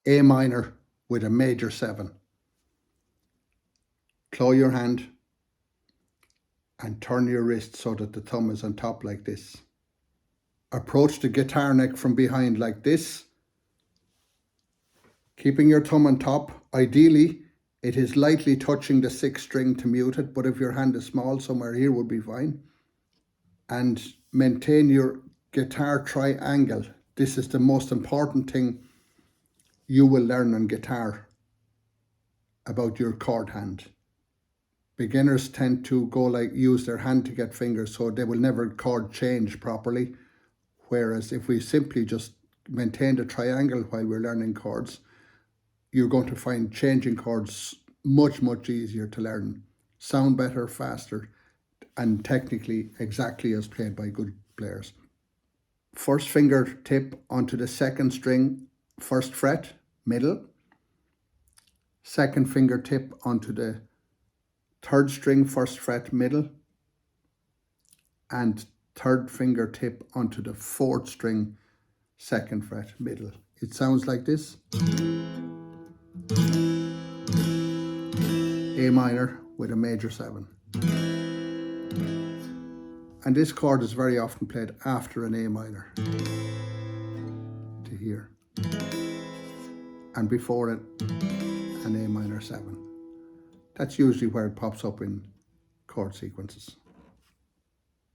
A minor with a major 7. Claw your hand and turn your wrist so that the thumb is on top like this. Approach the guitar neck from behind like this, keeping your thumb on top. Ideally, it is lightly touching the 6th string to mute it, but if your hand is small, somewhere here would be fine. And maintain your guitar triangle. This is the most important thing you will learn on guitar about your chord hand. Beginners tend to use their hand to get fingers, so they will never chord change properly. Whereas if we simply just maintain the triangle while we're learning chords, you're going to find changing chords much, much easier to learn. Sound better, faster, and technically exactly as played by good players. First finger tip onto the 2nd string, 1st fret, middle. 2nd finger tip onto the 3rd string, 1st fret, middle. And 3rd finger tip onto the 4th string, 2nd fret, middle. It sounds like this. A minor with a major 7. And this chord is very often played after an A minor, to here. And before it, an A minor 7. That's usually where it pops up in chord sequences.